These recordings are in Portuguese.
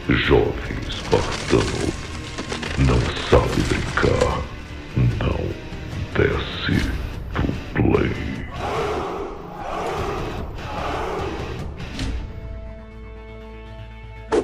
Jovem espartano, não sabe brincar, não desce do play.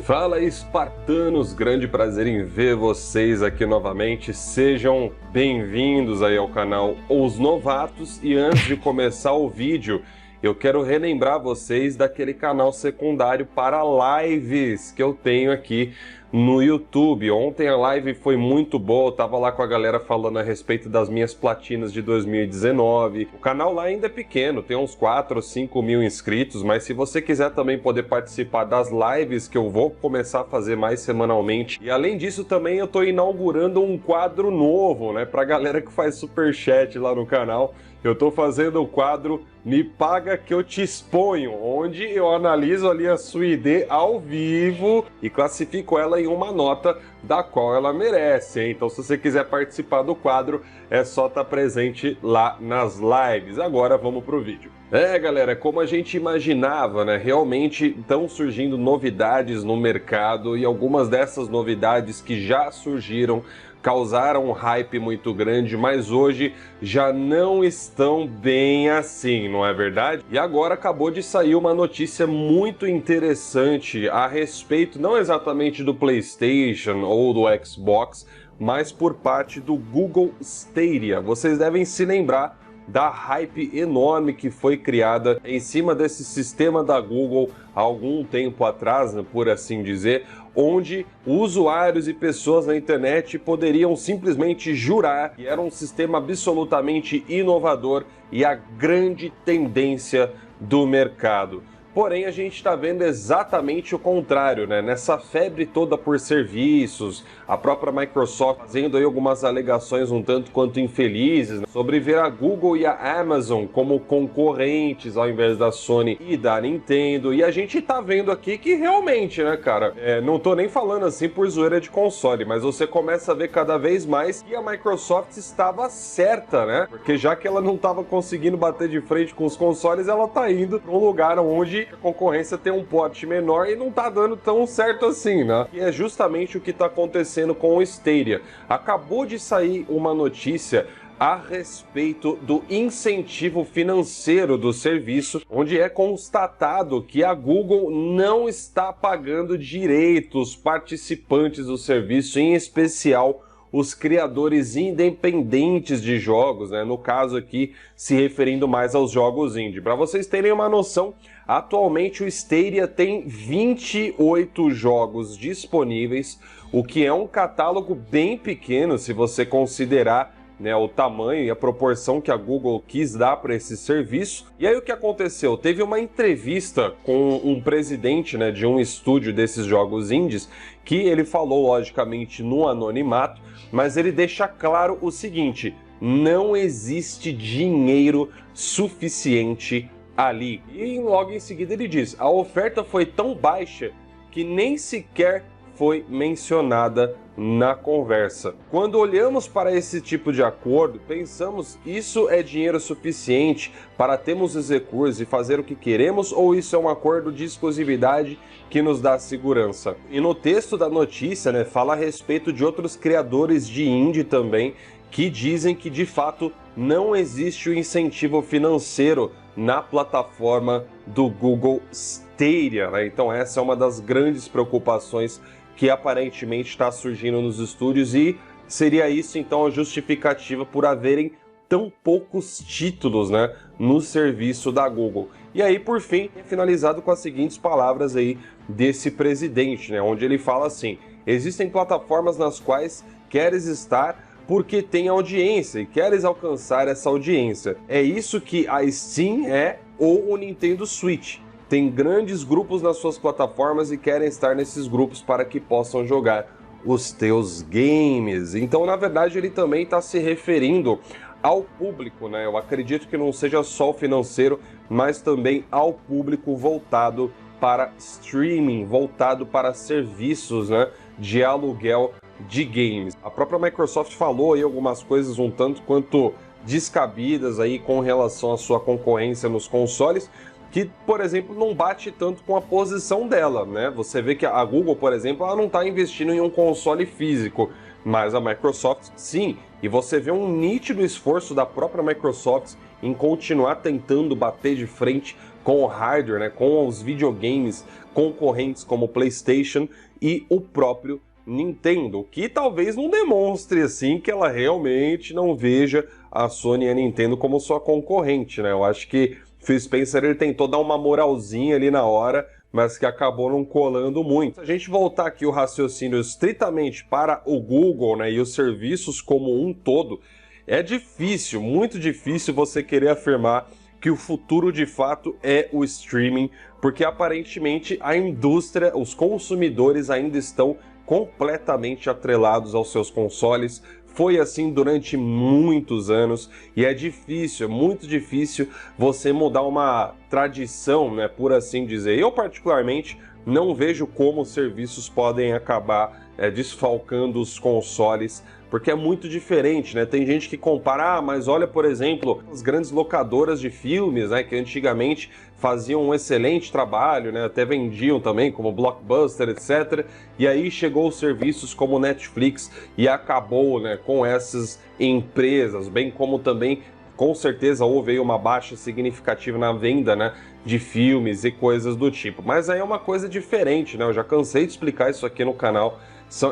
Fala, espartanos, grande prazer em ver vocês aqui novamente. Sejam bem-vindos aí ao canal Os Novatos. E antes de começar o vídeo, eu quero relembrar vocês daquele canal secundário para lives que eu tenho aqui no YouTube. Ontem a live foi muito boa, eu tava lá com a galera falando a respeito das minhas platinas de 2019. O canal lá ainda é pequeno, tem uns 4 ou 5 mil inscritos, mas se você quiser também poder participar das lives que eu vou começar a fazer mais semanalmente. E além disso também eu tô inaugurando um quadro novo, né, pra galera que faz superchat lá no canal. Eu tô fazendo o quadro Me Paga Que Eu Te Exponho, onde eu analiso ali a sua ID ao vivo e classifico ela em uma nota da qual ela merece, hein? Então, se você quiser participar do quadro, é só estar presente lá nas lives. Agora, vamos pro vídeo. Galera, como a gente imaginava, né? Realmente estão surgindo novidades no mercado e algumas dessas novidades que já surgiram causaram um hype muito grande, mas hoje já não estão bem assim, não é verdade? E agora acabou de sair uma notícia muito interessante a respeito, não exatamente do PlayStation ou do Xbox, mas por parte do Google Stadia. Vocês devem se lembrar da hype enorme que foi criada em cima desse sistema da Google há algum tempo atrás, né, por assim dizer, onde usuários e pessoas na internet poderiam simplesmente jurar que era um sistema absolutamente inovador e a grande tendência do mercado. Porém, a gente está vendo exatamente o contrário, né? Nessa febre toda por serviços, a própria Microsoft fazendo aí algumas alegações um tanto quanto infelizes, né, sobre ver a Google e a Amazon como concorrentes ao invés da Sony e da Nintendo. E a gente tá vendo aqui que realmente, né, cara, não tô nem falando assim por zoeira de console, mas você começa a ver cada vez mais que a Microsoft estava certa, né? Porque já que ela não estava conseguindo bater de frente com os consoles, ela tá indo para um lugar onde a concorrência tem um porte menor e não tá dando tão certo assim, né? E é justamente o que tá acontecendo com o Stadia. Acabou de sair uma notícia a respeito do incentivo financeiro do serviço, onde é constatado que a Google não está pagando direito os participantes do serviço, em especial os criadores independentes de jogos, né? No caso aqui, se referindo mais aos jogos indie. Para vocês terem uma noção, atualmente o Stadia tem 28 jogos disponíveis, o que é um catálogo bem pequeno se você considerar, né, o tamanho e a proporção que a Google quis dar para esse serviço. E aí o que aconteceu? Teve uma entrevista com um presidente, né, de um estúdio desses jogos indies, que ele falou, logicamente, no anonimato, mas ele deixa claro o seguinte: não existe dinheiro suficiente ali. E logo em seguida ele diz: a oferta foi tão baixa que nem sequer foi mencionada na conversa. Quando olhamos para esse tipo de acordo, pensamos, isso é dinheiro suficiente para termos os recursos e fazer o que queremos, ou isso é um acordo de exclusividade que nos dá segurança? E no texto da notícia, né, fala a respeito de outros criadores de indie também, que dizem que de fato não existe o incentivo financeiro na plataforma do Google Stadia, né? Então essa é uma das grandes preocupações que aparentemente está surgindo nos estúdios, e seria isso então a justificativa por haverem tão poucos títulos, né, no serviço da Google. E aí, por fim, é finalizado com as seguintes palavras aí desse presidente, né, onde ele fala assim: existem plataformas nas quais queres estar porque tem audiência e queres alcançar essa audiência. É isso que a Steam é, ou o Nintendo Switch. Tem grandes grupos nas suas plataformas e querem estar nesses grupos para que possam jogar os teus games. Então, na verdade, ele também está se referindo ao público, né? Eu acredito que não seja só o financeiro, mas também ao público voltado para streaming, voltado para serviços, né, de aluguel de games. A própria Microsoft falou aí algumas coisas um tanto quanto descabidas aí com relação à sua concorrência nos consoles, que, por exemplo, não bate tanto com a posição dela, né? Você vê que a Google, por exemplo, ela não está investindo em um console físico, mas a Microsoft sim, e você vê um nítido esforço da própria Microsoft em continuar tentando bater de frente com o hardware, né? Com os videogames concorrentes como o PlayStation e o próprio Nintendo, que talvez não demonstre assim que ela realmente não veja a Sony e a Nintendo como sua concorrente, né? Eu acho que Phil Spencer ele tentou dar uma moralzinha ali na hora, mas que acabou não colando muito. Se a gente voltar aqui o raciocínio estritamente para o Google, né, e os serviços como um todo, é difícil, muito difícil você querer afirmar que o futuro de fato é o streaming, porque aparentemente a indústria, os consumidores ainda estão completamente atrelados aos seus consoles. Foi assim durante muitos anos e é difícil, é muito difícil você mudar uma tradição, né, por assim dizer. Eu particularmente não vejo como os serviços podem acabar desfalcando os consoles, porque é muito diferente, né? Tem gente que compara, mas olha, por exemplo, as grandes locadoras de filmes, né, que antigamente faziam um excelente trabalho, né, até vendiam também, como Blockbuster, etc. E aí chegou os serviços como Netflix e acabou, né, com essas empresas, bem como também, com certeza, houve aí uma baixa significativa na venda, né, de filmes e coisas do tipo. Mas aí é uma coisa diferente, né? Eu já cansei de explicar isso aqui no canal.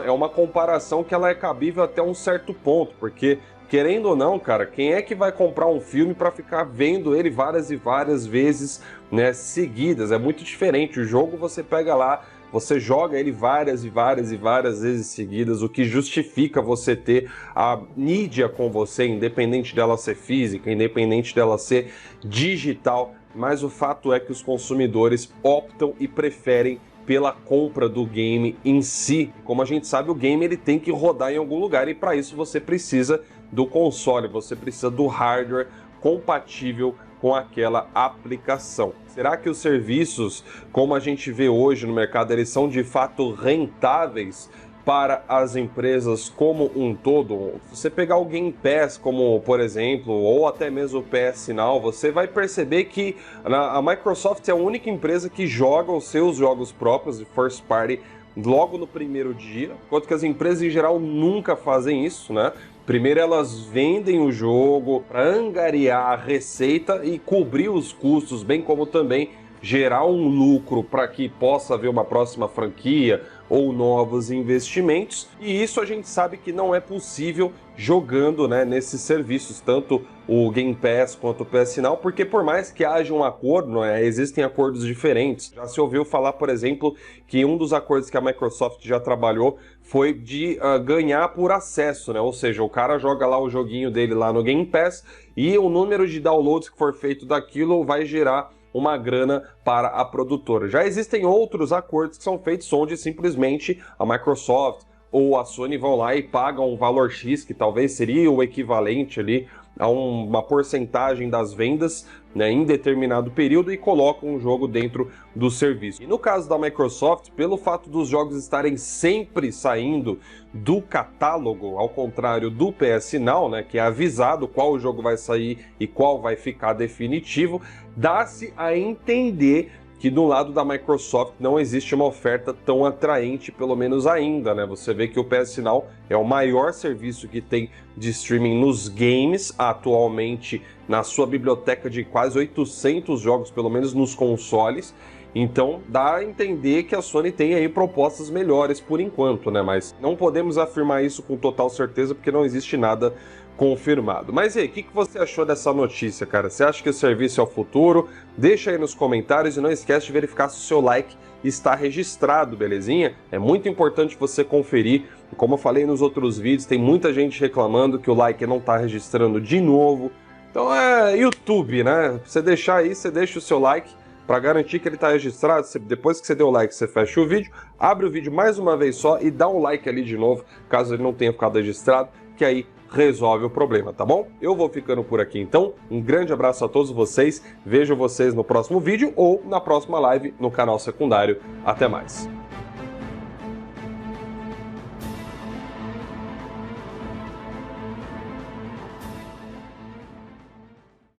É uma comparação que ela é cabível até um certo ponto, porque, querendo ou não, cara, quem é que vai comprar um filme para ficar vendo ele várias e várias vezes, né, seguidas? É muito diferente. O jogo você pega lá, você joga ele várias e várias e várias vezes seguidas, o que justifica você ter a mídia com você, independente dela ser física, independente dela ser digital, mas o fato é que os consumidores optam e preferem pela compra do game em si. Como a gente sabe, o game ele tem que rodar em algum lugar e para isso você precisa do console, você precisa do hardware compatível com aquela aplicação. Será que os serviços, como a gente vê hoje no mercado, eles são de fato rentáveis para as empresas como um todo? Se você pegar o Game Pass como, por exemplo, ou até mesmo o PS Now, você vai perceber que a Microsoft é a única empresa que joga os seus jogos próprios de first party logo no primeiro dia, enquanto que as empresas em geral nunca fazem isso, né? Primeiro elas vendem o jogo para angariar a receita e cobrir os custos, bem como também gerar um lucro para que possa haver uma próxima franquia ou novos investimentos, e isso a gente sabe que não é possível jogando, né, nesses serviços, tanto o Game Pass quanto o PS Now, porque por mais que haja um acordo, né, existem acordos diferentes. Já se ouviu falar, por exemplo, que um dos acordos que a Microsoft já trabalhou foi de ganhar por acesso, né? Ou seja, o cara joga lá o joguinho dele lá no Game Pass e o número de downloads que for feito daquilo vai gerar uma grana para a produtora. Já existem outros acordos que são feitos onde simplesmente a Microsoft ou a Sony vão lá e pagam um valor X, que talvez seria o equivalente ali a uma porcentagem das vendas, né, em determinado período, e colocam um jogo dentro do serviço. E no caso da Microsoft, pelo fato dos jogos estarem sempre saindo do catálogo, ao contrário do PS Now, né, que é avisado qual jogo vai sair e qual vai ficar definitivo, dá-se a entender que do lado da Microsoft não existe uma oferta tão atraente, pelo menos ainda, né? Você vê que o PS Now é o maior serviço que tem de streaming nos games, atualmente na sua biblioteca de quase 800 jogos, pelo menos nos consoles. Então dá a entender que a Sony tem aí propostas melhores por enquanto, né? Mas não podemos afirmar isso com total certeza porque não existe nada confirmado. Mas e aí, o que você achou dessa notícia, cara? Você acha que o serviço é o futuro? Deixa aí nos comentários e não esquece de verificar se o seu like está registrado, belezinha? É muito importante você conferir. Como eu falei nos outros vídeos, tem muita gente reclamando que o like não está registrando de novo. Então é YouTube, né? Você deixar aí, você deixa o seu like para garantir que ele está registrado. Depois que você deu o like, você fecha o vídeo, abre o vídeo mais uma vez só e dá um like ali de novo, caso ele não tenha ficado registrado, que aí resolve o problema, tá bom? Eu vou ficando por aqui então, um grande abraço a todos vocês, vejo vocês no próximo vídeo ou na próxima live no canal secundário. Até mais!